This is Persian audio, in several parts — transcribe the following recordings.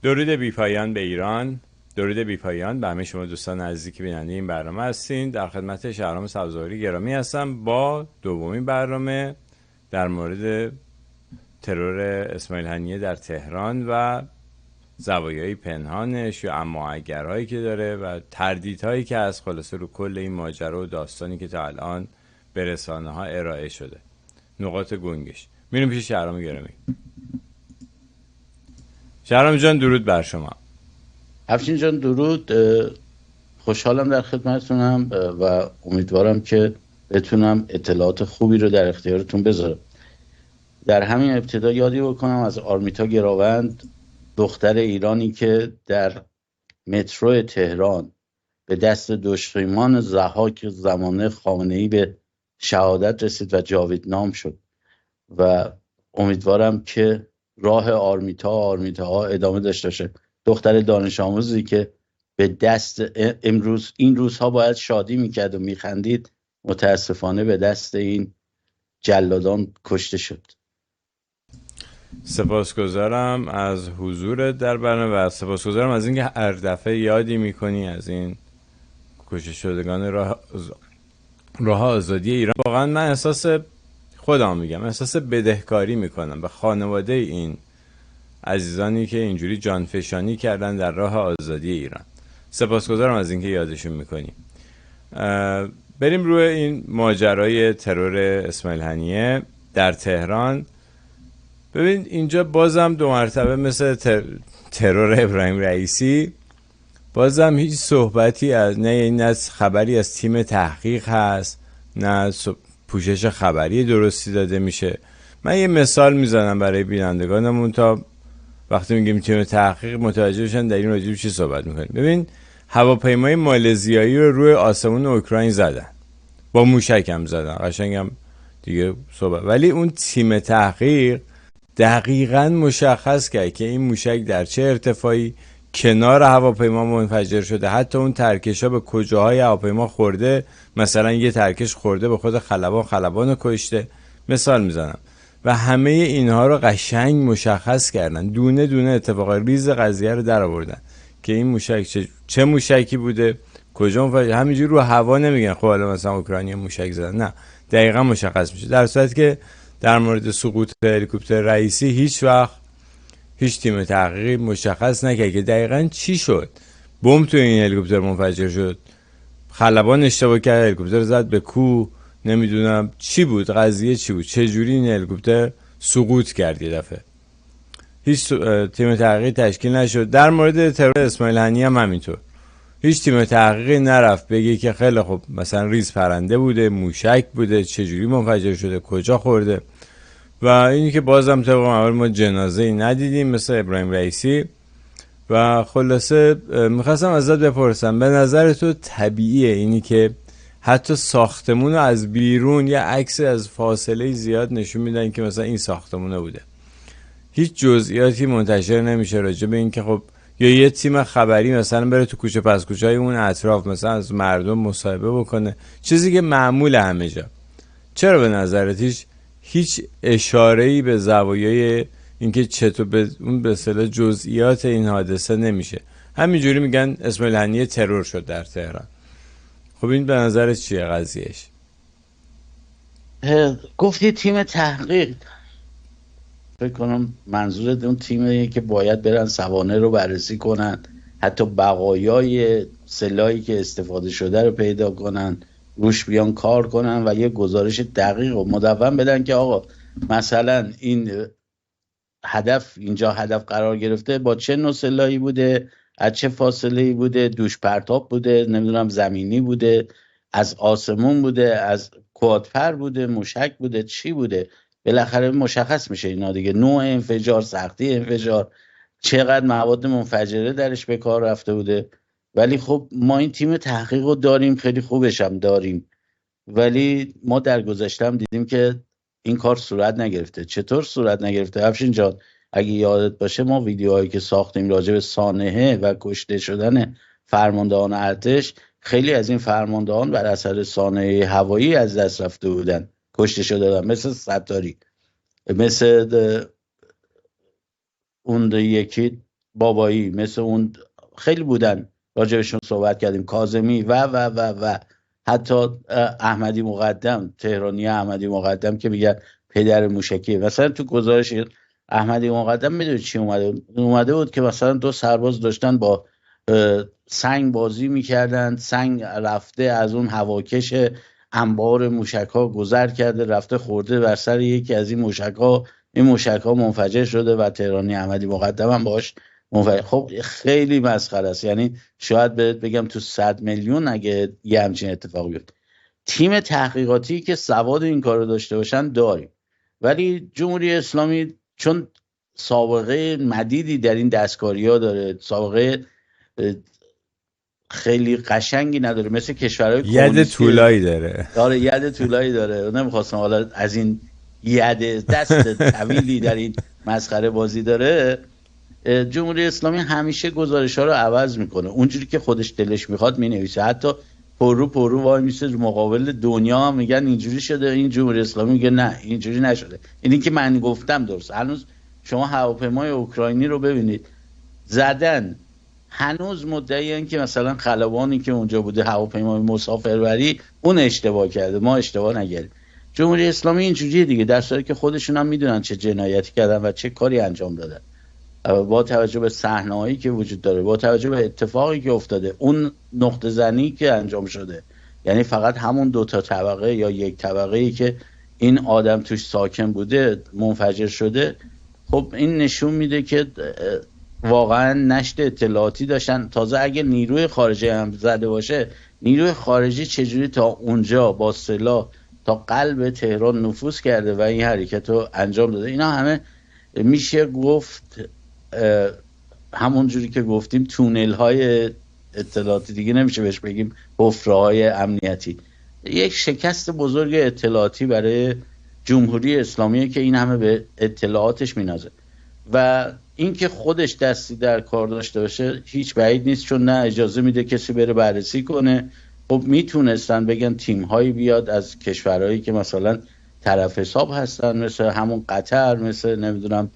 درود بیپایان به ایران، درود بیپایان به همه شما دوستان عزیزی که بیننده این برنامه هستین. در خدمت شهرام سبزواری گرامی هستم با دومین برنامه در مورد ترور اسماعیل هنیه در تهران و زوایای پنهانش یا اما اگرهایی که داره و تردیدهایی که از خلاصه رو کل این ماجرا و داستانی که تا الان به رسانه ها ارائه شده، نقاط گنگش. میریم پیش شهرام گرامی. شهرام جان درود بر شما. افشین جان درود، خوشحالم در خدمتتونم و امیدوارم که بتونم اطلاعات خوبی رو در اختیارتون بذارم. در همین ابتدا یادی بکنم از آرمیتا گراوند، دختر ایرانی که در مترو تهران به دست دشمنان ضحاک زمانه خامنه‌ای به شهادت رسید و جاویدنام شد و امیدوارم که راه آرمیتا ادامه داشته باشه. دختر دانش آموزی که به دست این روزها باید شادی میکرد و میخندید، متاسفانه به دست این جلادان کشته شد. سپاسگزارم از حضورت در برنامه و سپاسگزارم از اینکه هر دفعه یادی میکنی از این کشته شدگان راه آزادی ایران. واقعا من احساس بدهکاری میکنم به خانواده این عزیزانی که اینجوری جانفشانی کردن در راه آزادی ایران. سپاسگزارم از اینکه یادشون میکنی. بریم روی این ماجرای ترور اسماعیل هنیه در تهران. ببین اینجا بازم دو مرتبه مثل ترور ابراهیم رئیسی بازم هیچ صحبتی نه خبری از تیم تحقیق هست، نه پوشش خبری درستی داده میشه. من یه مثال میزنم برای بینندگانمون تا وقتی میگیم تیم تحقیق متوجه بشن در این راجع به چی صحبت میکنیم. ببین هواپیمای مالزیایی رو روی آسمون اوکراین زدن، با موشک هم زدن، قشنگم دیگه صحبت. ولی اون تیم تحقیق دقیقاً مشخص کرد که این موشک در چه ارتفاعی کنار هواپیما منفجر شده، حتی اون ترکشا به کجاهای هواپیما خورده. مثلا یه ترکش خورده به خود خلبان رو کشته، مثال میزنم. و همه اینها رو قشنگ مشخص کردن، دونه دونه اتفاق ریز قضیه رو در آوردن که این موشک چه موشکی بوده، کجا منفجر. همینجوری رو هوا نمیگن خب حالا مثلا اوکراینیا موشک زدن، نه، دقیقاً مشخص میشه. در صورتی که در مورد سقوط هلیکوپتر رئیسی هیچ وقت هیچ تیم تحقیقی مشخص نکرد که دقیقاً چی شد. بمب تو این هلیکوپتر منفجر شد، خلبان اشتباه کرد، هلیکوپتر زد به کوه، نمیدونم چی بود، قضیه چی بود، چه جوری این هلیکوپتر سقوط کرد یه دفعه. هیچ تیم تحقیقی تشکیل نشد. در مورد ترور اسماعیل هنیه هم همینطور، هیچ تیم تحقیقی نرفت بگه که خیلی خب مثلا ریز پرنده بوده، موشک بوده، چه جوری منفجر شده، کجا خورده. و اینی که بازم طبق معمول ما جنازه‌ای ندیدیم مثل ابراهیم رئیسی. و خلاصه میخواستم ازت بپرسم، به نظر تو طبیعیه اینی که حتی ساختمون رو از بیرون یه عکس از فاصله زیاد نشون میدن که مثلا این ساختمونه بوده، هیچ جزئیاتی منتشر نمیشه راجع به این که خب یا یه تیم خبری مثلا بره تو کوچه پس کوچه های اون اطراف مثلا از مردم مصاحبه بکنه، چیزی که معمول همه جا. چرا به نظرت هیچ اشاره‌ای به زوایای اینکه چطور به اون به اصطلاح جزئیات این حادثه نمیشه؟ همینجوری میگن اسماعیل هنیه ترور شد در تهران. خب این به نظرت چیه قضیهش؟ گفتی تیم تحقیق، فکر کنم منظورت اون تیمیه که باید برن سوانح رو بررسی کنن، حتی بقایای سلاحی که استفاده شده رو پیدا کنن، روش بیان کار کنن و یه گزارش دقیق و مدون بدن که آقا مثلا این اینجا هدف قرار گرفته با چه نوع سلاحی بوده، از چه فاصله‌ای بوده، دوش پرتاب بوده، نمیدونم زمینی بوده، از آسمون بوده، از کوادفر بوده، موشک بوده، چی بوده. بالاخره مشخص میشه اینا دیگه، نوع انفجار، سختی انفجار، چقدر مواد منفجره درش به کار رفته بوده. ولی خب ما این تیم تحقیق رو داریم، خیلی خوبش هم داریم، ولی ما در گذشته هم دیدیم که این کار صورت نگرفته. چطور صورت نگرفته افشین جان؟ اگه یادت باشه ما ویدیوهایی که ساختیم راجع به سانحه و کشته شدن فرماندهان ارتش، خیلی از این فرماندهان بر اثر سانحه هوایی از دست رفته بودن، کشته شده بودن، مثل ستاری، مثل اون یکی بابایی، مثل اون خیلی بودن راجبشون صحبت کردیم، کاظمی و حتی احمدی مقدم، تهرانی احمدی مقدم که میگن پدر موشکی. مثلا تو گزارش احمدی مقدم میدونی چی اومده بود که مثلا 2 سرباز داشتن با سنگ بازی میکردن، سنگ رفته از اون هواکش انبار موشک‌ها گذر کرده، رفته خورده بر سر یکی از این موشک‌ها، این موشک‌ها منفجر شده و تهرانی احمدی مقدم هم باش منفجر. خب خیلی مسخره است. یعنی شاید بگم تو 100 میلیون اگه یه همچین اتفاقی بیفته. تیم تحقیقاتی که سواد این کارو داشته باشن داریم، ولی جمهوری اسلامی چون سابقه مدیدی در این دستکاری‌ها داره، سابقه خیلی قشنگی نداره، مثل کشورهای ید کمونیستی طولایی داره. ید طولایی داره. نمیخواستم حالا از این ید دست طویلی در این مسخره بازی داره. جمهوری اسلامی همیشه گزارش ها رو عوض میکنه، اونجوری که خودش دلش میخواد مینویسه. حتی پرو وای میسه مقابل دنیا هم میگن اینجوری شده، این جمهوری اسلامی میگه نه اینجوری نشده، اینی که من گفتم درست. هنوز شما هواپیمای اوکراینی رو ببینید زدن، هنوز مدعیان که مثلا خلبانی که اونجا بوده هواپیمای مسافربری اون اشتباه کرده، ما اشتباه نکردیم. جمهوری اسلامی اینجوریه دیگه، در صورتی که خودشون هم میدونن چه جنایتی کردن و چه کاری انجام دادن. با توجه به صحنه‌هایی که وجود داره، با توجه به اتفاقی که افتاده، اون نقطه زنی که انجام شده، یعنی فقط همون 2 طبقه یا 1 طبقه‌ای که این آدم توش ساکن بوده منفجر شده. خب این نشون میده که واقعا نشت اطلاعاتی داشتن. تازه اگه نیروی خارجی هم زده باشه، نیروی خارجی چجوری تا اونجا با سلاح تا قلب تهران نفوذ کرده و این حرکت رو انجام داده. اینا همه میشه گفت همون جوری که گفتیم تونل های اطلاعاتی، دیگه نمیشه بهش بگیم حفره های امنیتی. یک شکست بزرگ اطلاعاتی برای جمهوری اسلامی که این همه به اطلاعاتش مینازه و اینکه خودش دستی در کار داشته باشه هیچ بعید نیست، چون نه اجازه میده کسی بره بررسی کنه. خب میتونستن بگن تیم هایی بیاد از کشورهایی که مثلا طرف حساب هستن، مثل همون قطر، مثل نمیدونم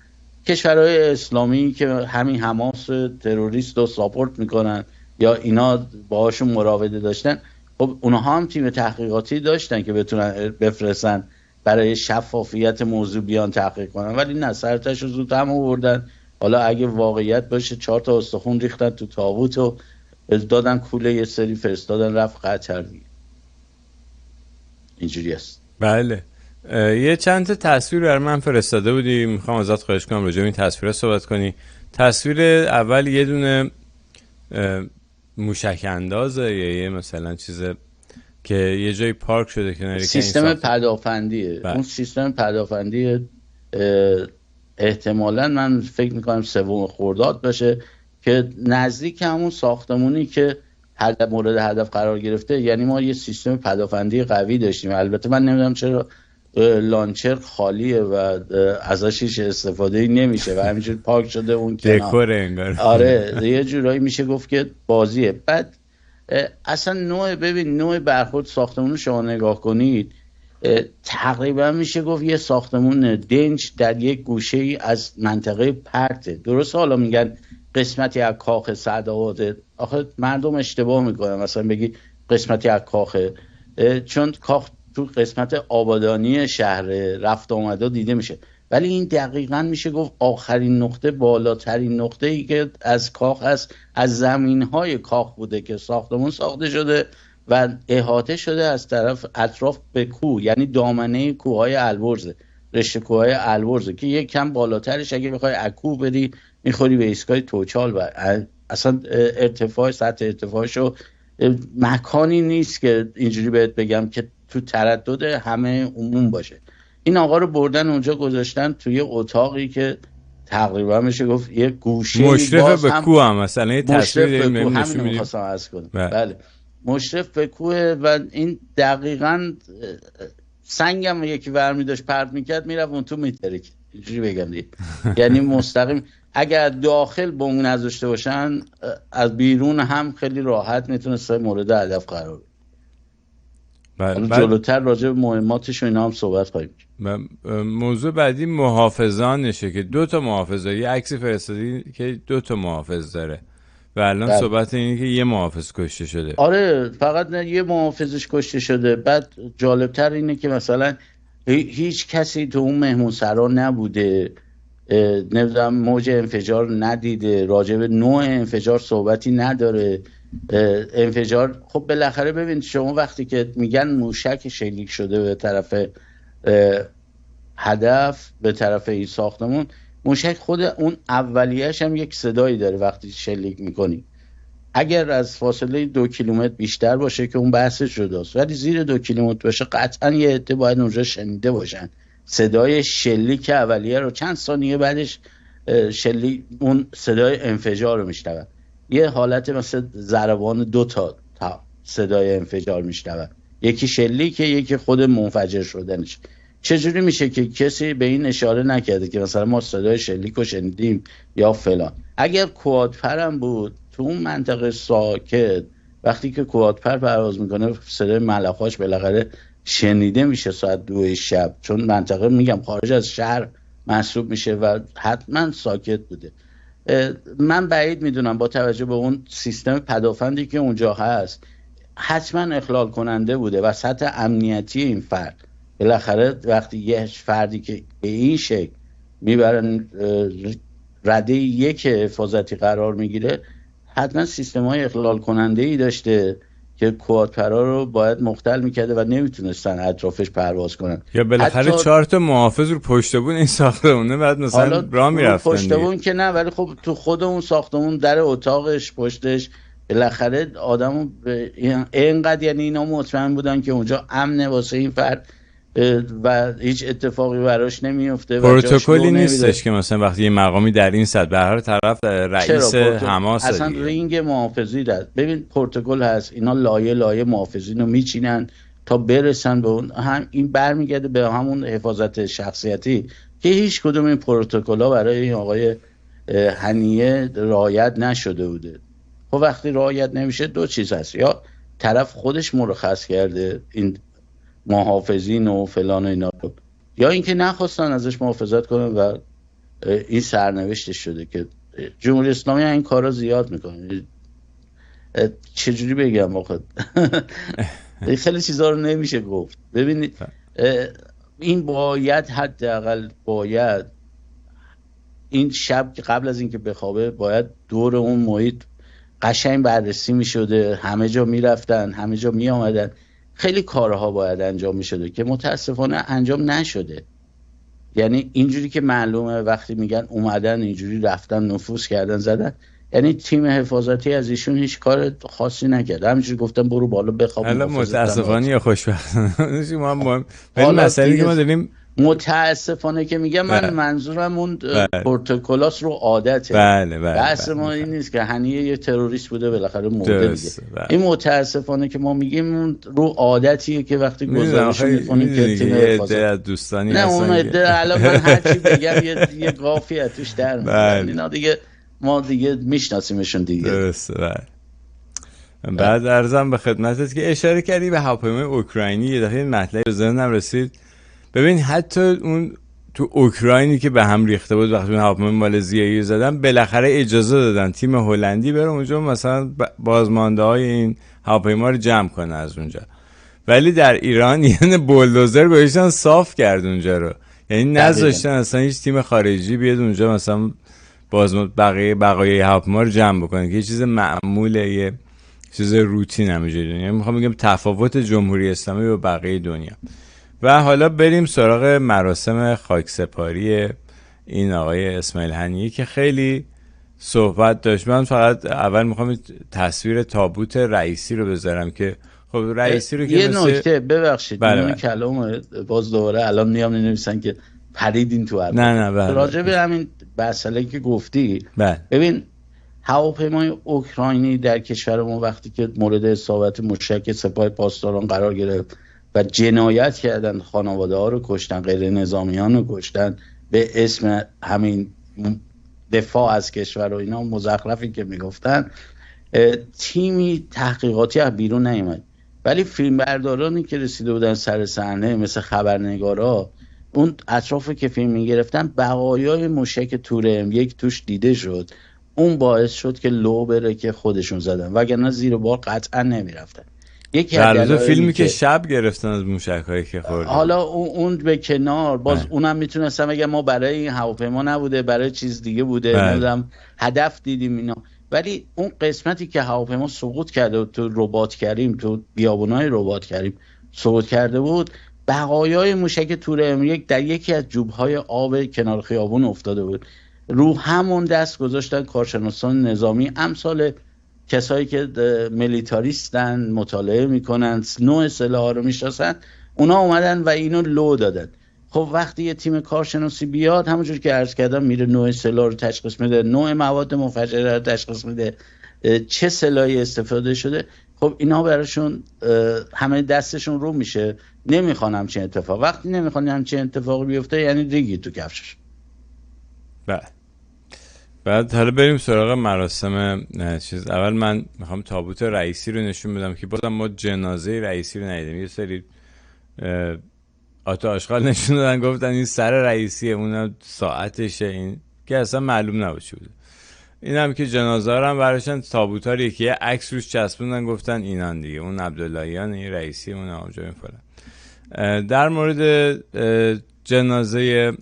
کشورهای اسلامی که همین حماس تروریست رو ساپورت میکنن یا اینا باهاشون مراوده داشتن. خب اونها هم تیم تحقیقاتی داشتن که بتونن بفرستن برای شفافیت موضوع بیان تحقیق کنن، ولی نه، سرتش رو زود هم آوردن. حالا اگه واقعیت باشه 4 تا استخون ریختن تو تابوت و دادن کوله یه سری فرستادن رفت قطر دیگه. اینجوری است. بله. یه چند تا تصویر برای من فرستاده بودی، میخوام ازت خواهش کنم راجع به این تصویرها صحبت کنی. تصویر اول یه دونه موشک اندازه یا یه مثلا چیز که یه جای پارک شده کنار سیستم پدافندیه. اون سیستم پدافندی احتمالاً من فکر میکنم 3 خرداد باشه که نزدیک همون ساختمونی که مورد هدف قرار گرفته. یعنی ما یه سیستم پدافندی قوی داشتیم. البته من نمیدونم چرا لانچر خالیه و ازش هیچ استفاده نمیشه و همینجور پارک شده اون کنار. دکور انگار. آره یه جورایی میشه گفت که بازیه. بعد اصلا نوع برخورد ساختمون شما نگاه کنید، تقریبا میشه گفت یه ساختمون دنج در یک گوشه ای از منطقه پرته. درست حالا میگن قسمتی از کاخ سعدآباده، آخه مردم اشتباه میکنن مثلا بگی قسمتی از کاخه، چون کاخ تو قسمت آبادانی شهر رفت آمده دیده میشه، ولی این دقیقاً میشه گفت آخرین نقطه، بالاترین نقطه ای که از کاخ هست، از زمین های کاخ بوده که ساختمون ساخته شده و احاطه شده از طرف اطراف به کوه، یعنی دامنه کوههای البرز، رشته کوههای البرز که یک کم بالاترش اگه بخوای از کوه بری میخوری به ایستگاه توچال و اصلا ارتفاع سطح ارتفاعشو مکانی نیست که اینجوری بهت بگم که تو تردد همه عموم باشه. این آقا رو بردن اونجا گذاشتن توی اتاقی که تقریبا میشه گفت یه گوشه مشرف به کوه هم مثلا یه تصویر همین رو می‌خواستم عرض کنم. بله مشرف به کوه و این دقیقاً سنگم یکی ورمی داشت پرت میکرد میرفت اون تو میترک، اینجوری بگم دیگه. یعنی مستقیم اگر داخل بمب نذاشته باشن از بیرون هم خیلی راحت میتونست مورد هدف قرار بگیره. جلوتر راجع به مهماتش و اینا هم صحبت خواهیم کرد. موضوع بعدی محافظانشه که 2 محافظ داره. یه عکسی فرستادی که 2 محافظ داره و الان صحبت اینه که یه محافظ کشته شده. آره فقط نه یه محافظش کشته شده. بعد جالبتر اینه که مثلا هیچ کسی تو اون مهمونسرا نبوده، نمیدونم موج انفجار ندیده، راجع به نوع انفجار صحبتی نداره. انفجار خب بالاخره ببین شما وقتی که میگن موشک شلیک شده به طرف هدف، به طرف این ساختمون، موشک خود اون اولیه‌اش هم یک صدایی داره وقتی شلیک میکنی. اگر از فاصله 2 کیلومتر بیشتر باشه که اون بحث جداست، ولی زیر 2 کیلومتر باشه قطعا یه عده باید اونجا شنیده باشن صدای شلیک اولیه رو. چند ثانیه بعدش اون صدای انفجار رو میشنون. یه حالت مثل ضربان 2 تا صدای انفجار میشنون، یکی شلیکه یکی خود منفجر شدنش. چجوری میشه که کسی به این اشاره نکرده که مثلا ما صدای شلیک رو شنیدیم یا فلان؟ اگر کوادپرم بود تو اون منطقه ساکت، وقتی که کوادپر پرواز میکنه صدای ملخاش بالاخره شنیده میشه ساعت 2 شب، چون منطقه میگم خارج از شهر محسوب میشه و حتما ساکت بوده. من بعید میدونم با توجه به اون سیستم پدافندی که اونجا هست حتما اخلال کننده بوده و سطح امنیتی این فرد. بالاخره وقتی یه فردی که به این شکل میبرن رده 1 حفاظتی قرار میگیره، حتما سیستم های اخلال کننده ای داشته که کوادپرا رو باید مختل میکرده و نمیتونستن اطرافش پرواز کنن. یا بالاخره 4 محافظ رو پشت بون این ساختمونه بعد مثلا راه میرفتن پشت بون که نه، ولی خب تو خود اون ساختمون در اتاقش پشتش بالاخره آدمو اینقدر، یعنی اینا مطمئن بودن که اونجا امنه واسه این فرد و هیچ اتفاقی براش نمیفته. پروتکلی نیستش که مثلا وقتی یه مقامی در این سطح به هر طرف رئیس حماس اصلا رینگ محافظی داد. ببین پروتکل هست، اینا لایه محافظین رو میچینن تا برسن به اون. هم این برمیگرده به همون حفاظت شخصیتی که هیچ کدوم این پروتکل‌ها برای این آقای هنیه رعایت نشده بوده. خب وقتی رعایت نمیشه 2 چیز هست: یا طرف خودش مرخص کرده این محافظین و فلان و اینا رو، یا اینکه نخواستن ازش محافظت کنن و این سرنوشتش شده که جمهوری اسلامی این کارا زیاد میکنه. چجوری بگم آخه خیلی چیزا رو نمیشه گفت. ببینید این باید حداقل باید این شب که قبل از اینکه بخوابه باید دور اون محیط قشنگ بررسی میشده، همه جا میرفتن، همه جا میآمدن، خیلی کارها باید انجام میشده که متاسفانه انجام نشده. یعنی اینجوری که معلومه وقتی میگن اومدن اینجوری رفتن نفوذ کردن زدن، یعنی تیم حفاظتی از ایشون هیچ کار خاصی نکرد، همینجوری گفتن برو بالا بخواب. حالا متاسفانه یا خوشبختانه ما ولی مسئله که ما داریم متاسفانه که میگم من منظورم اون پروتکلاس رو عادته. بحث ما این نیست که هنیه یه تروریست بوده بالاخره مرده دیگه. این متاسفانه که ما میگیم اون رو عادتیه که وقتی گزارش میکنیم که تیم حفاظت دوستانی نه اون عده الان من هر چی بگم یه قافیه اتوش در میاد، اینا دیگه ما دیگه میشناسیمشون دیگه. درسته. بعد عرضم به خدمتت که اشاره کردی به هواپیمای اوکراینی، یه دفعه مطلبی به ذهنم رسید. ببین حتی اون تو اوکراینی که به هم ریخته بود وقتی اون هواپیمای مالزیایی زدن، بالاخره اجازه دادن تیم هلندی بره اونجا مثلا بازمانده های این هواپیما رو جمع کنه از اونجا. ولی در ایران یعنی بولدوزر بهشون صاف کرد اونجا رو، یعنی نذاشتن اصلا هیچ تیم خارجی بیاد اونجا مثلا بقایای هواپیما رو جمع بکنه که یه چیز معموله، یه چیز روتین همینجوری. یعنی میخوام بگم تفاوت جمهوری اسلامی با بقیه دنیا. و حالا بریم سراغ مراسم خاکسپاری این آقای اسماعیل هنیه که خیلی صحبت داشت. من فقط اول میخوام تصویر تابوت رئیسی رو بذارم که خب رئیسی رو که یه نکته ببخشید اون کلام باز دوباره الان میام نمی‌نویسن که پریدین تو نه راجع به همین مسئله که گفتی. ببین هواپیمای اوکراینی در کشور ما وقتی که مورد اصابت موشک سپاه پاسداران قرار گرفت و جنایت کردن، خانواده ها رو کشتن، غیر نظامیان رو کشتن به اسم همین دفاع از کشور و اینا مزخرفی که میگفتن، تیمی تحقیقاتی از بیرون نیامد. ولی فیلمبردارانی که رسیده بودن سر صحنه مثل خبرنگارا، اون اطراف که فیلم میگرفتن بقایای موشک تور M1 توش دیده شد. اون باعث شد که لو بره که خودشون زدن، وگرنه زیر بار قطعا نمیرفتن. یکی از در دلایلی فیلمی که شب گرفتن از موشک‌هایی که خورده، حالا اون به کنار، باز اونم میتونستم بگم ما برای این هواپیما نبوده، برای چیز دیگه بوده، نمیدونم هدف دیدیم اینا. ولی اون قسمتی که هواپیما سقوط کرده بود تو رباط کریم، تو بیابونای رباط کریم سقوط کرده بود، بقایای موشک تور M1 در یکی از جوبهای آب کنار خیابون افتاده بود. رو همون دست گذاشتن کارشناسان نظامی، امثال کسایی که ملیتاریستن، مطالعه میکنن، نوع سلاح رو میشناسن، اونا اومدن و اینو لو دادن. خب وقتی یه تیم کارشناسی بیاد، همونجور که عرض کردم، میره نوع سلاح رو تشخیص میده، نوع مواد منفجره رو تشخیص میده، چه سلاحی استفاده شده. خب اینا براشون همه دستشون رو میشه، نمیخوان همچین اتفاق. وقتی نمیخوان همچین اتفاقی بیفته یعنی ریگی تو کفشش. بعد حالا بریم سراغ مراسم چیز. اول من میخوام تابوت رئیسی رو نشون بدم که بازم ما جنازه رئیسی رو ندیدیم. یه سری آتا آشغال نشون دادن، گفتن این سر رئیسیه، اونم ساعتشه، این که اصلا معلوم نبود چی بوده. این هم که جنازه رو هم براشن تابوت ها رو یکی عکس روش چسبوندن، گفتن اینان دیگه، اون عبداللهیان، این رئیسی، اون آبجا، این فلان. در مورد جنازه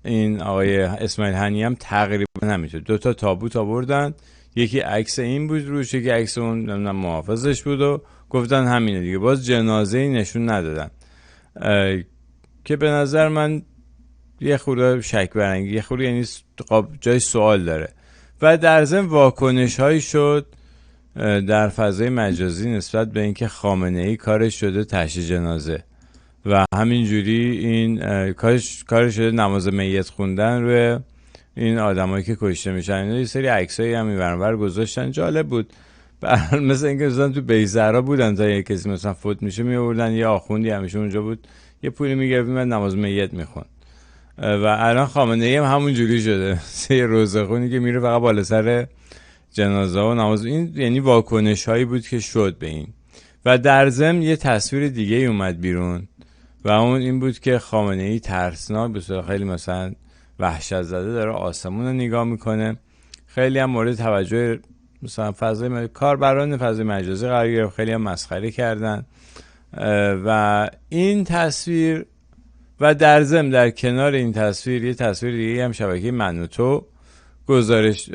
این آقای اسماعیل هنی هم تقریبا همینطور، 2 تابوت آوردن، یکی عکس این بود روش، یکی عکس اون محافظش بود و گفتن همینه دیگه. باز جنازه‌ای نشون ندادن که به نظر من یه خورده شک برانگیز، یه خورده یعنی جای سوال داره. و در ضمن واکنش هایی شد در فضای مجازی نسبت به اینکه خامنه‌ای کارش شده تشییع جنازه و همینجوری این کارش شده نماز میت خوندن روی این آدمایی که کشته میشن. یه سری عکسایی هم اینور گذاشتن، جالب بود. مثلا اینکه مثلا تو بیزرا بودن، تا یه کسی مثلا فوت میشه میآوردن، یه آخوندی همیشه اونجا بود، یه پولی میگرفت من نماز میت میخوند. و الان خامنه‌ای هم همون جوری شده، یه روزخونی که میره فقط بالا سر جنازه و نماز. این یعنی واکنش هایی بود که شد به این. و در ضمن یه تصویر دیگه اومد بیرون و اون این بود که خامنه‌ای ترسناک به صورت خیلی مثلا وحشت زده داره آسمون رو نگاه میکنه. خیلی هم مورد توجه مثلا فضای کاربران فضای مجازی قرار گرفت، خیلی هم مسخره کردن و این تصویر. و در ضمن در کنار این تصویر یه تصویر دیگه هم شبکه منوتو گزارش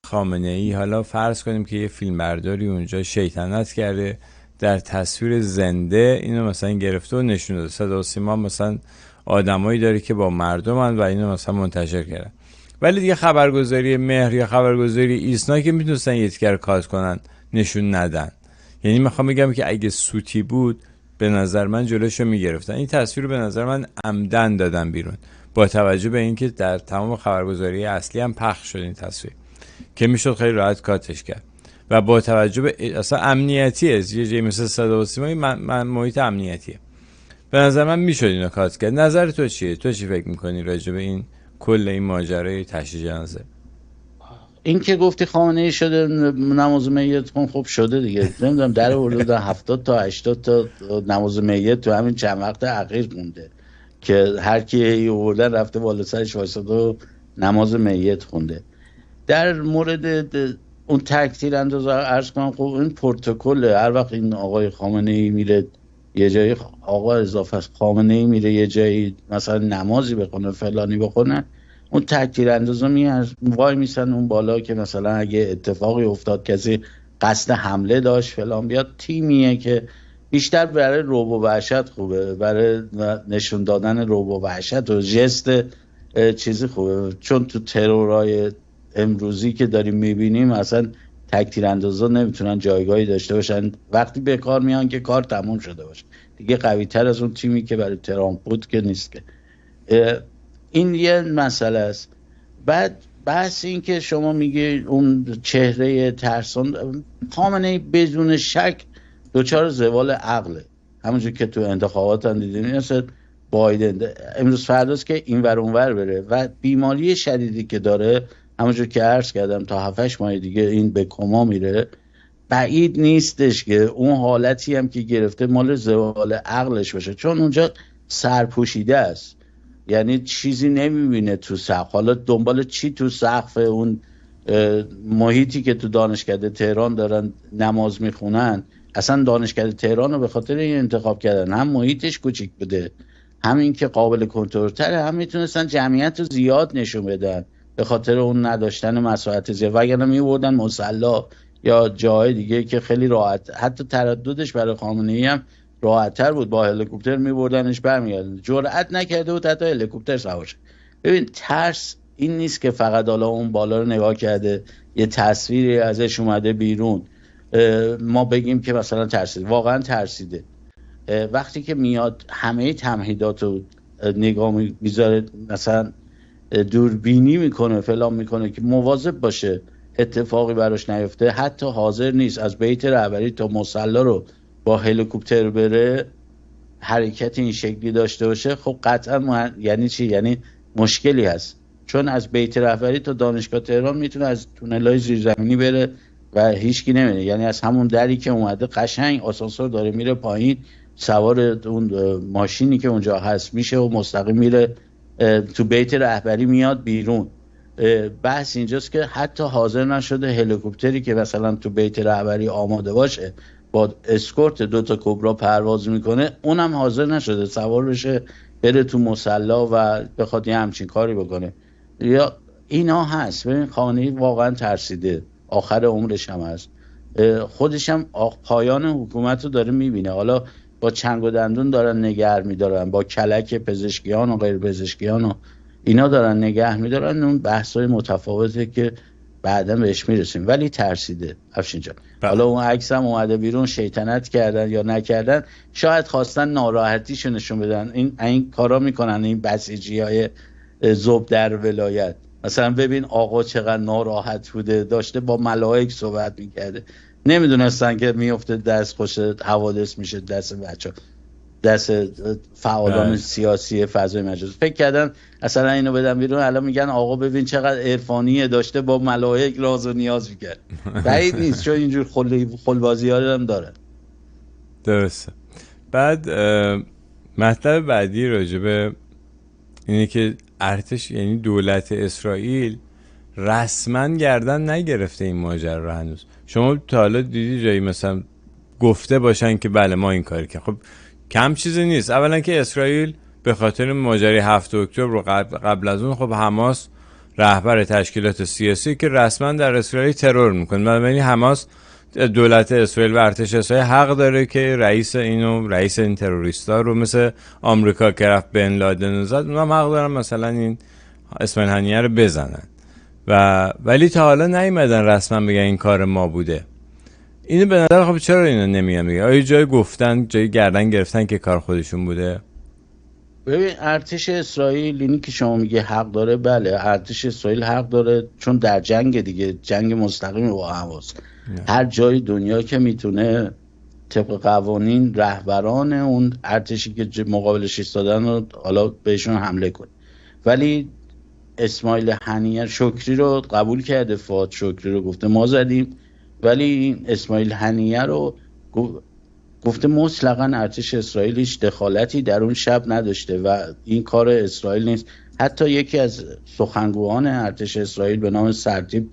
خامنه‌ای. حالا فرض کنیم که یه فیلمبرداری اونجا شیطنت کرده، در تصویر زنده اینو مثلا گرفته و نشون داده. صدا و سیما مثلا آدمایی داره که با مردمن و اینو مثلا منتشر کردن. ولی دیگه خبرگزاری مهر یا خبرگزاری ایسنا که میتونستن یه تیکر کات کنن نشون ندن. یعنی میخوام بگم که اگه سوتی بود به نظر من جلوشو میگرفتن. این تصویر به نظر من عمدن دادن بیرون، با توجه به اینکه در تمام خبرگزاری اصلی هم پخش شد این تصویر که میشد خیلی راحت کاتش کرد. و با توجه به اصلا امنیتیه، یه جایی مثل صدا و سیما من محیط امنیتیه، به نظر من میشد اینو کات کرد. نظر تو چیه؟ تو چی فکر میکنی راجع به این کل این ماجرای تشییع جنازه؟ این که گفتی خامنه‌ای شده نماز میت خون، خوب شده دیگه. نمیدونم در حدود 70 تا 80 تا نماز میت تو همین چند وقت اخیر مونده که هر کی آوردن رفته بالا سرش وایساده و نماز میت خونده. در مورد اون تکثیر انداز عرض کنم، خب این پروتکل هر وقت این آقای خامنه‌ای میره یه جایی، آقا اضافه است، خامنه‌ای میره یه جایی مثلا نمازی بخونه فلانی بخونه، اون تکثیر اندازا وای میسن اون بالا که مثلا اگه اتفاقی افتاد کسی قصد حمله داشت فلان، بیاد تیمیه که بیشتر برای رعب و وحشت خوبه، برای نشون دادن رعب و وحشت و ژست چیزی خوبه. چون تو ترورای امروزی که داریم میبینیم اصلا تکثیر اندازا نمیتونن جایگاهی داشته باشن، وقتی به کار میان که کار تموم شده باشه دیگه، قوی تر از اون تیمی که برای ترامپ بود که نیست. که این یه مسئله است. بعد بحث این که شما میگی اون چهره ترسان، خامنه‌ای بدون شک دوچار زوال عقله، همونجور که تو انتخابات هم دیدیم مثل بایدن امروز فرداست که این ور اون ور بره و بیماری شدیدی که داره، همونجور که عرض کردم تا 7-8 ماه دیگه این به کما میره. بعید نیستش که اون حالتی هم که گرفته مال زوال عقلش باشه، چون اونجا سرپوشیده است، یعنی چیزی نمیبینه تو سقف. حالا دنبال چی تو سقف اون محیطی که تو دانشکده تهران دارن نماز میخونن، اصلا دانشکده تهران رو به خاطر این انتخاب کردن، هم محیطش کوچیک بوده، هم این که قابل کنترل تره، هم میتونستن جمعیت رو زیاد نشون بدن به خاطر اون نداشتن مساحت زیاد، وگرنه میبردن مصلا یا جای دیگه که خیلی راحت، حتی ترددش برای خامنه‌ای هم راحت‌تر بود، با هلیکوپتر میبردنش برمیگردن، جرئت نکرده بود حتی هلیکوپتر سوار شه. ببین ترس این نیست که فقط حالا اون بالا رو نگاه کرده یه تصویری ازش اومده بیرون ما بگیم که مثلا ترسیده، واقعا ترسیده. وقتی که میاد همه تمهیدات رو نگاه میذاره، مثلا دوربینی میکنه فلان میکنه که مواظب باشه اتفاقی براش نیفته، حتی حاضر نیست از بیت رهبری تا مصلی رو با هلیکوپتر بره، حرکت این شکلی داشته باشه، خب قطعا یعنی چی؟ یعنی مشکلی هست، چون از بیت رهبری تا دانشگاه تهران میتونه از تونل‌های زیرزمینی بره و هیچکی نمیره، یعنی از همون دری که اومده قشنگ آسانسور داره میره پایین، سوار اون ماشینی که اونجا هست میشه و مستقیم میره تو بیت رهبری میاد بیرون. بحث اینجاست که حتی حاضر نشده هلیکوپتری که مثلا تو بیت رهبری آماده باشه با اسکورت 2 کبرا پرواز میکنه، اونم حاضر نشده سوار بشه بره تو مصلا و بخواد یه همچین کاری بکنه. یا اینا هست. ببین خامنه‌ای واقعا ترسیده، آخر عمرش هم هست، خودش هم پایان حکومت رو داره میبینه، حالا با چنگ و دندون دارن نگه میدارن، با کلک پزشکیان و غیر پزشکیان و اینا دارن نگه میدارن، اون بحثای متفاوته که بعدا بهش میرسیم، ولی ترسیده افشین جان. حالا اون عکس هم اومده بیرون، شیطنت کردن یا نکردن، شاید خواستن ناراحتیشو نشون بدن، این کارا میکنن این بسیجیای ذوب در ولایت. مثلا ببین آقا چقدر ناراحت بوده، داشته با ملائک صحبت میکرده، نمیدونستن که میفته دست خوش حوادث میشه دست بچه، دست فعالان سیاسی فضای مجازی، فکر کردن اصلا اینو بدن بیرون، الان میگن آقا ببین چقدر عرفانیه، داشته با ملائک راز و نیاز میکرد. بعید نیست، چون اینجور خلبازی ها هم دارن. درسته. بعد مطلب بعدی راجبه اینه که ارتش، یعنی دولت اسرائیل رسما گردن نگرفته این ماجرا رو هنوز. شما تا حالا دیدی جایی مثلا گفته باشن که بله ما این کاری که خب کم چیزی نیست. اولا که اسرائیل به خاطر ماجرای 7 اکتبر رو قبل از اون خب حماس رهبر تشکیلات سیاسی که رسما در اسرائیل ترور میکنه، بنابراین حماس، دولت اسرائیل و ارتش اسرائیل حق داره که رئیس این تروریستا رو مثل آمریکا که رفت بن لادن زد، اونم حق دارن مثلا این اسماعیل هنیه رو بزنن ولی تا حالا نیومدن رسما بگن این کار ما بوده. اینو به نظر خب چرا اینا نمیگن؟ آیا جای گفتن، جای گردن گرفتن که کار خودشون بوده؟ ببین ارتش اسرائیل اینی که شما میگه حق داره، بله ارتش اسرائیل حق داره، چون در جنگ دیگه، جنگ مستقیم با حماس، هر جای دنیا که میتونه طبق قوانین رهبران اون ارتشی که مقابلش ایستادن رو حالا بهشون حمله کنه. ولی اسماعیل هنیه شکری رو قبول کرده، فؤاد شکری رو گفته ما زدیم، ولی این اسماعیل هنیه رو گفته مطلقاً ارتش اسرائیل هیچ دخالتی در اون شب نداشته و این کار اسرائیل نیست. حتی یکی از سخنگوان ارتش اسرائیل به نام سرتیپ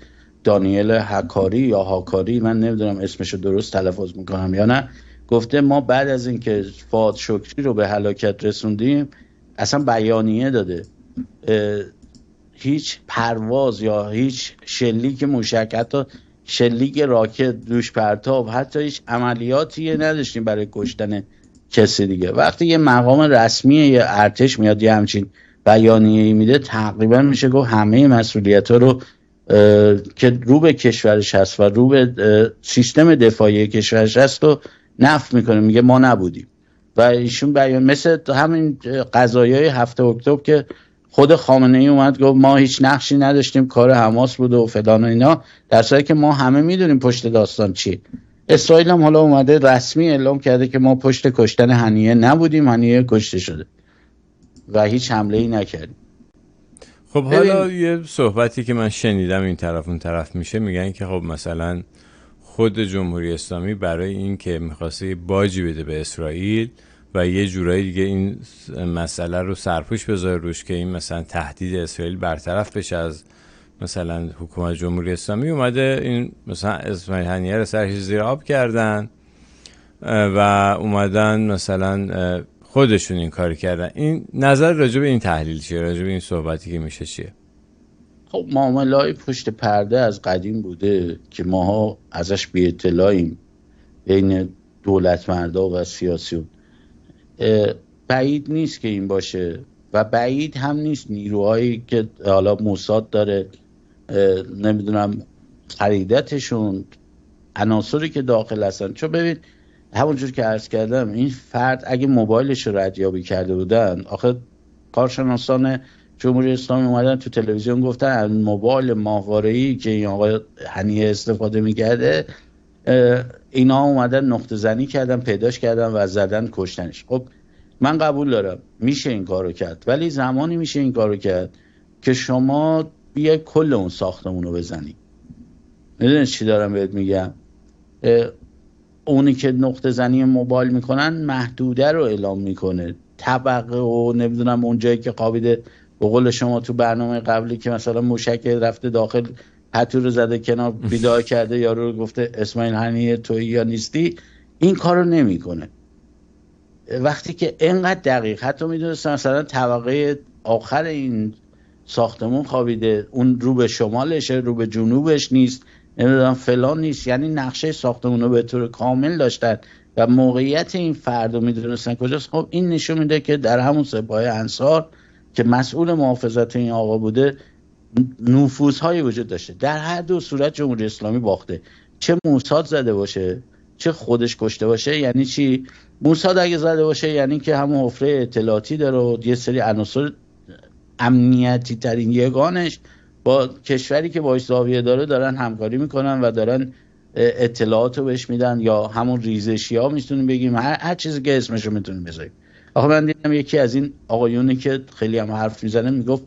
دانیل هاکاری یا هاکاری، من نمیدونم اسمشو درست تلفظ میکنم یا نه، گفته ما بعد از اینکه فؤاد شکری رو به هلاکت رسوندیم اصلا بیانیه داده، هیچ پرواز یا هیچ شلیک موشک، حتی شلیک راکت، دوش پرتاب، حتی هیچ عملیاتی نداشتیم برای کشتن کسی دیگه. وقتی یه مقام رسمی یه ارتش میاد یه همچین بیانیه‌ای میده، تقریبا میشه گفت همه مسئولیت‌ها رو که رو به کشورش هست و رو به سیستم دفاعی کشورش هست رو نفی میکنه، میگه ما نبودیم. و ایشون بیان مثل همین قضایای 7 اکتبر که خود خامنه ای اومد گفت ما هیچ نقشی نداشتیم، کار حماس بوده و فلان و اینا، در صورتی که ما همه میدونیم پشت داستان چیه. اسرائیل هم حالا اومده رسمی اعلام کرده که ما پشت کشتن هنیه نبودیم، هنیه کشته شده و هیچ حمله ای نکردیم. خب حالا یه صحبتی که من شنیدم این طرف اون طرف میشه، میگن که خب مثلا خود جمهوری اسلامی برای این که میخواسته باجی بده به اسرائیل و یه جورایی دیگه این مسئله رو سرپوش بذاره روش که این مثلا تهدید اسرائیل برطرف بشه از مثلا حکومت جمهوری اسلامی، اومده این مثلا اسماعیل هنیه رو سرش زیر آب کردن و اومدن مثلا خودشون این کار کردن. این نظر راجع به این تحلیل چیه؟ راجع به این صحبتی که میشه چیه؟ خب معامله‌های پشت پرده از قدیم بوده که ماها ازش بی اطلاعیم بین دولتمردا و سیاسیون. بعید نیست که این باشه و بعید هم نیست نیروهایی که حالا موساد داره نمیدونم خریدتشون، عناصری که داخل هستن. چون ببین همونجور که عرض کردم این فرد اگه موبایلش رو ردیابی کرده بودن، آخه کارشناسان جمهوری اسلامی اومدن تو تلویزیون گفتن موبایل ماهواره‌ای که این آقای هنیه استفاده میکرده اینا اومدن نقطه زنی کردن، پیداش کردن و زدن کشتنش. خب من قبول دارم میشه این کارو کرد، ولی زمانی میشه این کارو کرد که شما بیای کل اون ساختمون رو بزنی. میدونی چی دارم بهت میگم؟ اونی که نقطه زنی موبایل میکنن محدوده رو اعلام میکنه، طبقه و نمیدونم اون جایی که قابیده، به قول شما تو برنامه قبلی که مثلا موشک رفته داخل پتو رو زده کنار بیدار کرده یارو رو گفته اسماعیل هنیه تویی یا نیستی، این کارو نمیکنه. وقتی که اینقدر دقیق، حتی میدونستن مثلا طبقه آخر این ساختمون خوابیده، اون رو به شمالشه رو به جنوبش نیست، نمیدونم فلان نیست، یعنی نقشه ساختمون رو به طور کامل داشتن و موقعیت این فرد رو میدونستن کجاست. خب این نشون میده که در همون سپاه انصار که مسئول محافظت این آقا بوده نفوذهایی وجود داشته. در هر دو صورت جمهوری اسلامی باخته، چه موساد زده باشه چه خودش کشته باشه. یعنی چی؟ موساد اگه زده باشه یعنی که همون حفره اطلاعاتی داره و یه سری عناصر امنیتی ترین یگانش با کشوری که باش زاویه داره دارن همکاری میکنن و دارن اطلاعات رو بهش میدن، یا همون ریزشی ها میتونیم بگیم، هر چیزی که اسمش رو میتونیم بذاریم. آخه من دیدم یکی از این آقایونی که خیلی هم حرف میزنه میگفت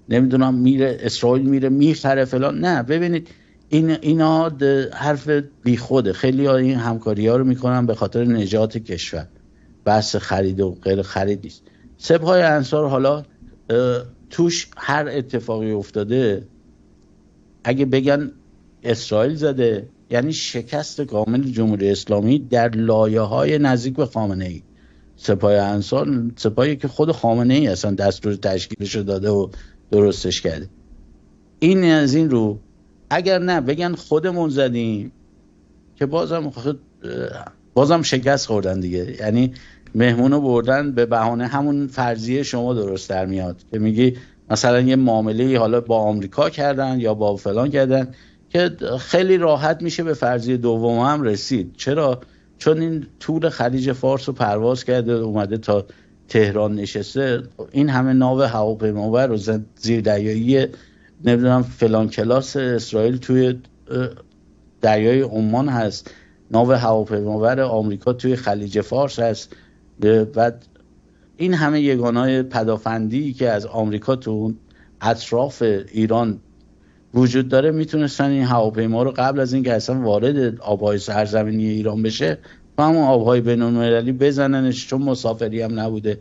نمیدونم میره اسرائیل میره میخره فلان. نه ببینید اینا حرف بیخوده. خیلی ها این همکاری ها رو میکنن به خاطر نجات کشور، بحث خرید و غیر خرید نیست. سپاه انصار حالا توش هر اتفاقی افتاده اگه بگن اسرائیل زده یعنی شکست کامل جمهوری اسلامی در لایه‌های نزدیک به خامنه ای. سپاه انصار سپاهی که خود خامنه ای اصلا دستور تشکیلش رو داده و درستش کرده. این از این رو اگر نه بگن خودمون زدیم که بازم شکست خوردن دیگه. یعنی مهمونو بردن به بهانه همون فرضیه شما درست در میاد که میگی مثلا یه معامله حالا با آمریکا کردن یا با فلان کردن که خیلی راحت میشه به فرضیه دوم هم رسید. چرا؟ چون این طول خلیج فارس رو پرواز کرده اومده تا تهران نشسته، این همه ناو هواپیمابر و زیردریایی نمیدونم فلان کلاس اسرائیل توی دریای عمان هست، ناو هواپیمابر آمریکا توی خلیج فارس هست و این همه یگانهای پدافندی که از آمریکا تو اطراف ایران وجود داره میتونستن این هواپیما رو قبل از اینکه اصلا وارد آبهای سرزمینی ایران بشه و همون آبهای بین‌المللی بزننش، چون مسافری هم نبوده،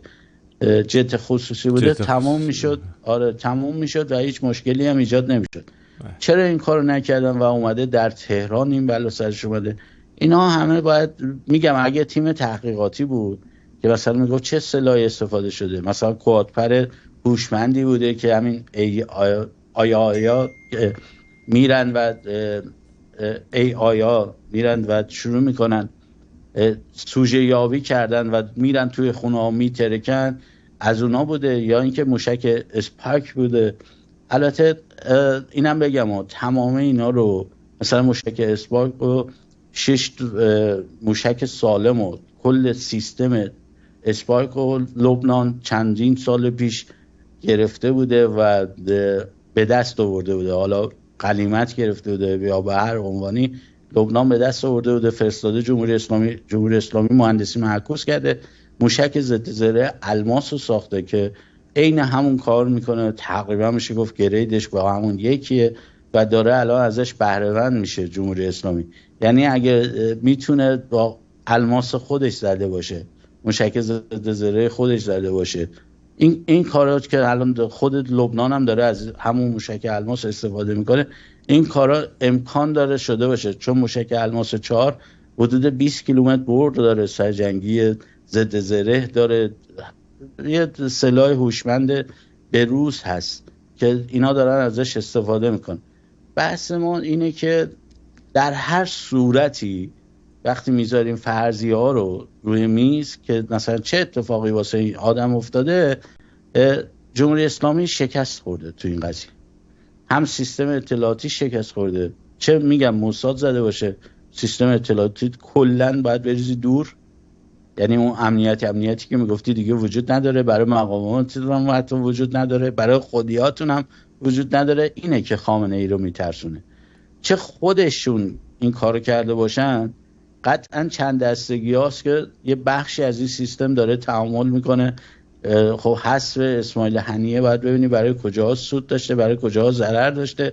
جت خصوصی بوده، تمام میشد. آره تمام میشد و هیچ مشکلی هم ایجاد نمیشد. چرا این کارو نکردن و اومده در تهران این بلا سرش اومده؟ اینا همه باید میگم اگه تیم تحقیقاتی بود که مثلا میگفت چه سلاحی استفاده شده، مثلا کوادپر هوشمندی بوده که همین آیا میرن و آیا میرن و شروع میکنن سوژه یابی کردن و میرن توی خونه ها میترکن، از اونا بوده، یا اینکه موشک اسپاک بوده. البته اینم بگم تمام اینا رو مثلا موشک اسپاک و 6 موشک سالم و کل سیستم اسپاک و لبنان چندین سال پیش گرفته بوده و به دست آورده بوده، حالا غنیمت گرفته بوده یا به هر عنوانی لبنان به دست آورده بوده، فرستاده جمهوری اسلامی مهندسی معکوس کرده، موشک ضد زره الماس رو ساخته که عین همون کار میکنه، تقریبا میشه گفت گریدش با همون یکیه و داره الان ازش بهره مند میشه جمهوری اسلامی. یعنی اگه میتونه با الماس خودش زده باشه، موشک ضد زره خودش زده باشه، این کارات که الان خود لبنان هم داره از همون موشک الماس استفاده میکنه، این کارا امکان داره شده باشه، چون موشک الماس 4 حدود 20 کیلومتر برد داره، سرجنگی ضد زره داره، یه سلاح هوشمند بروز هست که اینا دارن ازش استفاده میکنن. بحث ما اینه که در هر صورتی وقتی میذاریم فرضیه ها رو روی میز که مثلا چه اتفاقی واسه این آدم افتاده، جمهوری اسلامی شکست خورده تو این قضیه، هم سیستم اطلاعاتی شکست خورده، چه میگم موساد زده باشه، سیستم اطلاعاتی کلن باید بریزی دور، یعنی اون امنیتی که میگفتی دیگه وجود نداره، برای مقاماتتون هم حتی وجود نداره، برای خودیاتون هم وجود نداره. اینه که خامنه ای رو میترسونه. چه خودشون این کارو کرده باشن، قطعا چند دستگی هاست که یه بخشی از این سیستم داره تعامل میکنه. خب حذف اسماعیل هنیه باید ببینی برای کجاها سود داشته، برای کجاها ضرر داشته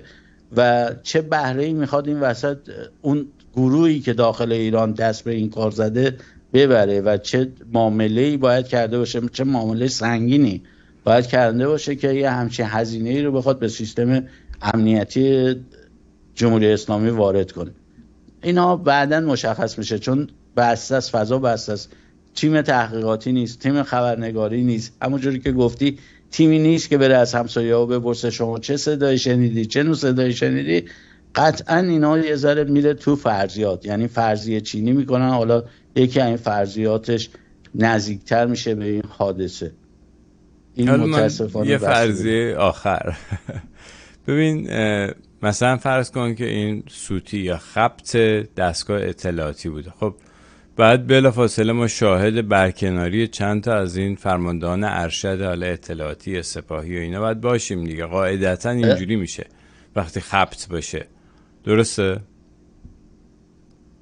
و چه بهره‌ای میخواد این وسط اون گروهی که داخل ایران دست به این کار زده ببره و چه معامله‌ای باید کرده باشه، چه معامله سنگینی باید کرده باشه که یه همچین هزینه‌ای رو بخواد به سیستم امنیتی جمهوری اسلامی وارد کنه. اینا بعداً مشخص میشه، چون بسته است، فضا بسته است، تیم تحقیقاتی نیست، تیم خبرنگاری نیست، همونجوری که گفتی تیمی نیست که بره از همسایه‌ها بپرسه شما چه صدایی شنیدی، چه نوع صدایی شنیدی. قطعاً اینا یه ذره میره تو فرضیات، یعنی فرضیه چینی میکنن، حالا یکی این فرضیاتش نزدیکتر میشه به این حادثه. این متاسفانه یه فرضیه آخر ببین مثلا فرض کن که این سوتی یا خبط دستگاه اطلاعاتی بوده، خب بعد بلافاصله ما شاهد برکناری چند تا از این فرماندهان ارشد حالا اطلاعاتی سپاهی و اینا باید باشیم دیگه. قاعدتا اینجوری میشه وقتی خبط باشه، درسته؟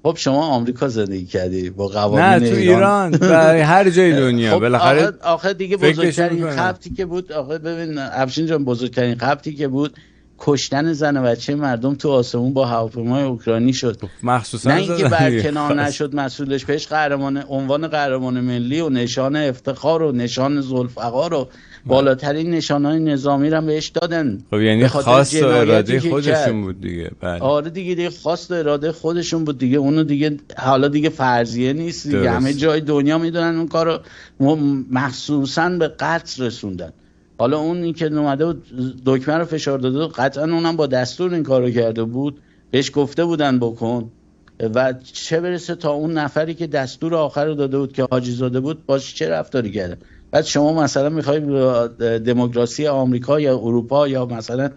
خب شما آمریکا زندگی کردی با قوانین نه تو ایران برای هر جای دنیا خب بالاخره آخه دیگه بزرگترین خبطی که بود، آخه ببین افشین جان، بزرگترین خبطی که بود کشتن زن و بچه مردم تو آسمون با هواپیمای اوکراینی شد، مخصوصا نه اینکه برکنار نشد مسئولش بهش عنوان قهرمان ملی و نشان افتخار و نشان ذوالفقار و بالاترین نشانهای نظامی رو بهش دادن. خب یعنی خواست و اراده خودشون بود دیگه. بله. آره دیگه خواست و اراده خودشون بود دیگه، اونو دیگه حالا دیگه فرضیه نیست دیگه، درست. همه جای دنیا میدونن اون کارو مخصوصا به قتل رسوندن. حالا اونی که اومده بود دکمه رو فشار داده بود، قطعا اونم با دستور این کارو کرده بود، بهش گفته بودن بکن، و چه برسه تا اون نفری که دستور آخر رو داده بود که حاجی زاده بود باش چه رفتاری کرده. بعد شما مثلا میخوای دموکراسی آمریکا یا اروپا یا مثلا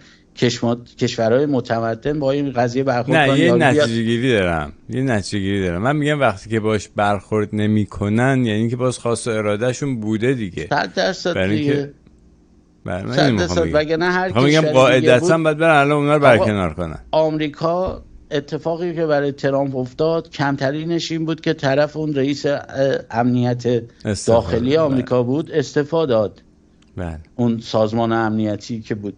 کشورهای متمدن با این قضیه برخورد کنن؟ نه یه نتیجه گیری دارم. من میگم وقتی که باش برخورد نمیکنن یعنی که باز خواست و ارادهشون بوده دیگه. 100% دیگه. وگرنه هر کشور قاعدتاً باید برن الان اونا رو برکنار کنن. آمریکا اتفاقی که برای ترامپ افتاد کمترینش این بود که طرف اون رئیس امنیت داخلی آمریکا بود استعفا داد. بله. اون سازمان امنیتی که بود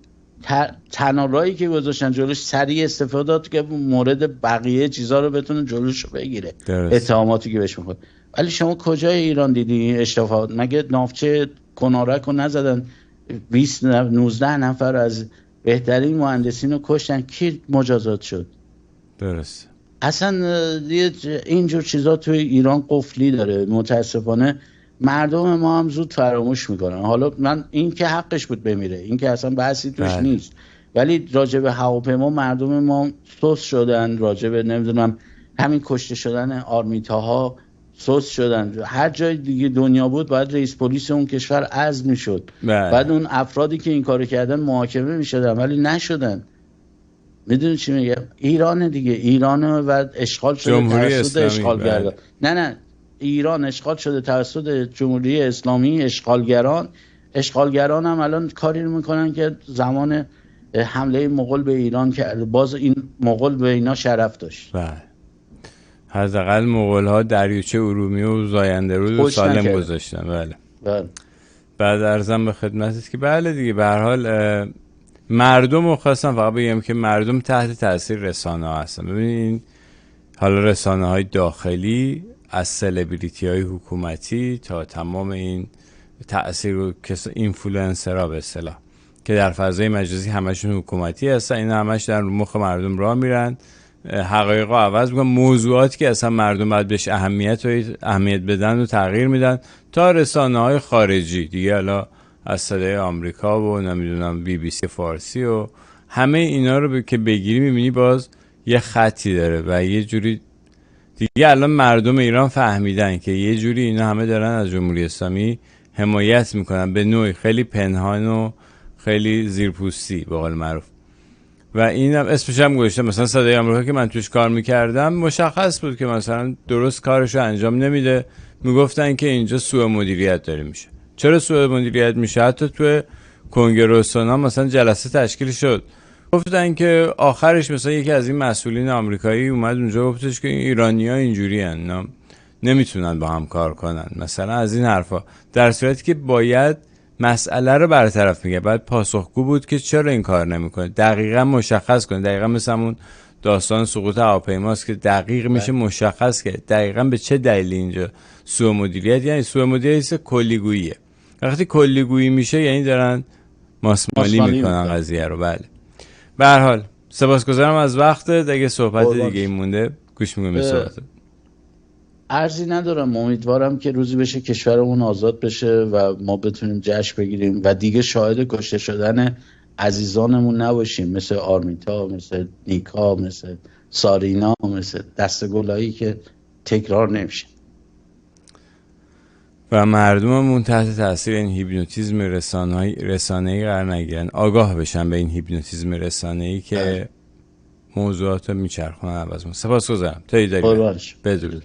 تنها راهی که گذاشتن جلوش سریع استعفا داد که مورد بقیه چیزا رو بتونه جلوش بگیره، اتهاماتی که بهش میکنه. ولی شما کجای ایران دیدی استعفا؟ مگه نافچه کنارک رو نزدن 19 نفر از بهترین مهندسین رو کشتن، کی مجازات شد؟ درست. اصلا اینجور چیزا توی ایران قفلی داره، متاسفانه مردم ما هم زود فراموش میکنن. حالا من این که حقش بود بمیره، این که اصلا بحثی توش نیست، ولی راجب هواپیما مردم ما سوس شدن، راجب نمیدونم همین کشته شدن آرمیتاها سوس شدن. هر جای دیگه دنیا بود باید رئیس پلیس اون کشور عزل میشد، بعد اون افرادی که این کارو کردن محاکمه میشدن، ولی نشدن. میدونی چی میگم؟ ایران دیگه، ایران و اشغال شده توسط اشغالگران. نه ایران اشغال شده توسط جمهوری اسلامی اشغالگران. اشغالگران هم الان کاری میکنن که زمان حمله مغول به ایران کرده، باز این مغول به اینا شرف داشت. بله، حداقل مغول ها دریاچه ارومیه و زاینده رود رو سالم گذاشتن. بله. بعد عرضم به خدمتت که بله دیگه، به هر حال مردم رو خواستم فقط بگم که مردم تحت تاثیر رسانه ها هستن. ببینید حالا رسانه های داخلی از سلبریتی های حکومتی تا تمام این تأثیر و اینفلوئنسرها به اصطلاح که در فضای مجازی همشون حکومتی هستن، اینا همش در مخ مردم راه میرن، حقایق رو عوض میکنن، موضوعاتی که اصلا مردم باید بهش اهمیت بدن و تغییر میدن، تا رسانه های خارجی دیگه، حالا از صدای آمریکا و نمیدونم BBC فارسی و همه اینا رو که بگیری میبینی باز یه خطی داره و یه جوری دیگه الان مردم ایران فهمیدن که یه جوری اینا همه دارن از جمهوری اسلامی حمایت میکنن، به نوعی خیلی پنهان و خیلی زیرپوستی به قول معروف. و اینم اسمش هم گذاشته، مثلا صدای آمریکا که من توش کار میکردم مشخص بود که مثلا درست کارشو انجام نمیده، میگفتن که اینجا سوء مدیریت داره میشه. چرا سوء مدیریت میشه؟ حتی تو کنگره استان مثلا جلسه تشکیل شد، گفتن که آخرش مثلا یکی از این مسئولین آمریکایی اومد اونجا گفتش که ایرانی‌ها اینجوری هن، نمیتونن با هم کار کنن، مثلا از این حرفا، در صورتی که باید مسئله رو برطرف میگه، باید پاسخگو بود که چرا این کار نمیکنه، دقیقاً مشخص کنه. دقیقاً مثل اون داستان سقوط هواپیماست که دقیق میشه مشخص که دقیقاً به چه دلیلی اینجا سوء مدیریت، یعنی سوء مدیریت کلیگوییه. وقتی کلیگویی میشه یعنی دارن ماسمالی میکنن قضیه رو. بله، به هر حال سپاسگزارم از وقتت. اگه صحبت دیگه این مونده گوش میکنیم به صحبت. عرضی ندارم، امیدوارم که روزی بشه کشورمون آزاد بشه و ما بتونیم جشن بگیریم و دیگه شاهد کشته شدن عزیزانمون نباشیم، مثل آرمیتا، مثل نیکا، مثل سارینا، مثل دستگلایی که تکرار نمیشه. و مردممون تحت تاثیر این هیپنوتیزم رسانه‌ای قرار نگیرن، آگاه بشن به این هیپنوتیزم رسانه‌ای که موضوعات رو میچرخونن عوض. سپاسگزارم. تا ایداری بدرود.